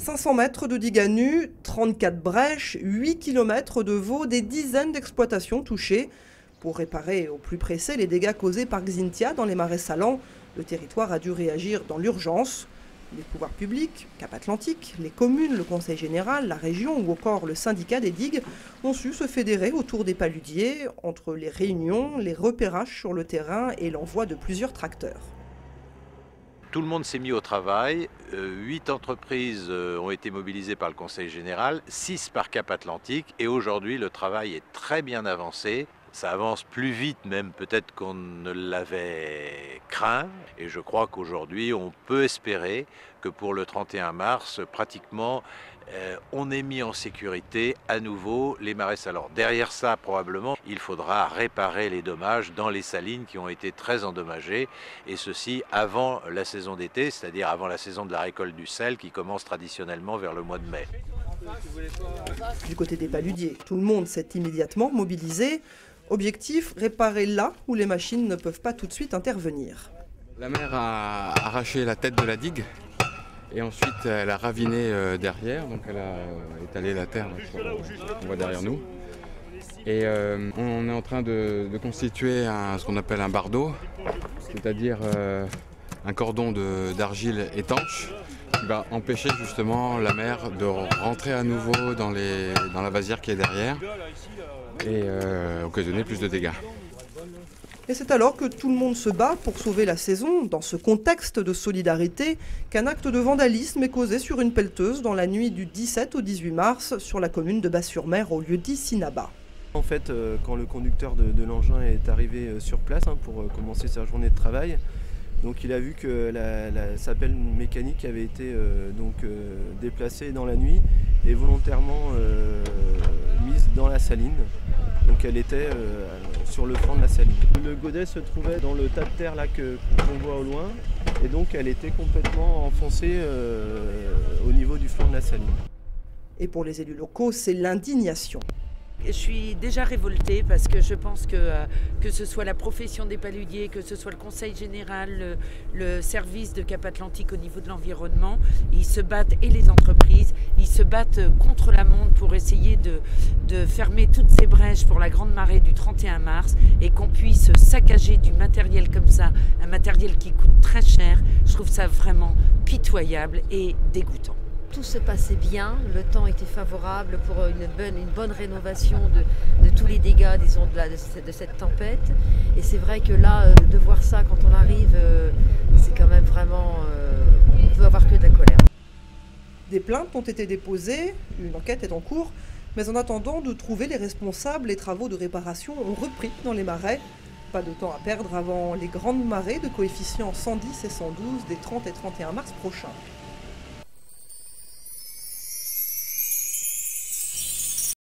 500 mètres de digues à nu, 34 brèches, 8 km de veaux, des dizaines d'exploitations touchées. Pour réparer au plus pressé les dégâts causés par Xynthia dans les marais salants, le territoire a dû réagir dans l'urgence. Les pouvoirs publics, Cap Atlantique, les communes, le conseil général, la région ou encore le syndicat des digues ont su se fédérer autour des paludiers entre les réunions, les repérages sur le terrain et l'envoi de plusieurs tracteurs. Tout le monde s'est mis au travail, 8 entreprises ont été mobilisées par le Conseil général, 6 par Cap Atlantique et aujourd'hui le travail est très bien avancé. Ça avance plus vite même peut-être qu'on ne l'avait craint et je crois qu'aujourd'hui on peut espérer que pour le 31 mars pratiquement on ait mis en sécurité à nouveau les marais salants. Derrière ça probablement il faudra réparer les dommages dans les salines qui ont été très endommagées et ceci avant la saison d'été, c'est-à-dire avant la saison de la récolte du sel qui commence traditionnellement vers le mois de mai. Du côté des paludiers, tout le monde s'est immédiatement mobilisé. Objectif, réparer là où les machines ne peuvent pas tout de suite intervenir. La mer a arraché la tête de la digue et ensuite elle a raviné derrière, donc elle a étalé la terre qu'on voit derrière nous. Et on est en train de constituer ce qu'on appelle un bardeau, c'est-à-dire un cordon d'argile étanche qui va empêcher justement la mer de rentrer à nouveau dans la vasière qui est derrière et occasionner plus de dégâts. Et c'est alors que tout le monde se bat pour sauver la saison, dans ce contexte de solidarité, qu'un acte de vandalisme est causé sur une pelleteuse dans la nuit du 17 au 18 mars sur la commune de Bas-sur-Mer au lieu-dit Sinaba. En fait, quand le conducteur de l'engin est arrivé sur place pour commencer sa journée de travail, donc il a vu que sa pelle mécanique avait été déplacée dans la nuit et volontairement mise dans la saline. Donc elle était sur le flanc de la saline. Le godet se trouvait dans le tas de terre là qu'on voit au loin et donc elle était complètement enfoncée au niveau du flanc de la saline. Et pour les élus locaux, c'est l'indignation. Je suis déjà révoltée parce que je pense que ce soit la profession des paludiers, que ce soit le conseil général, le service de Cap Atlantique au niveau de l'environnement, ils se battent, et les entreprises, ils se battent contre la montre pour essayer de fermer toutes ces brèches pour la grande marée du 31 mars et qu'on puisse saccager du matériel comme ça, un matériel qui coûte très cher. Je trouve ça vraiment pitoyable et dégoûtant. Tout se passait bien, le temps était favorable pour une bonne rénovation de tous les dégâts, disons, de cette tempête. Et c'est vrai que là, de voir ça quand on arrive, c'est quand même vraiment... on peut avoir que de la colère. Des plaintes ont été déposées, une enquête est en cours, mais en attendant de trouver les responsables, les travaux de réparation ont repris dans les marais. Pas de temps à perdre avant les grandes marées de coefficients 110 et 112 des 30 et 31 mars prochains.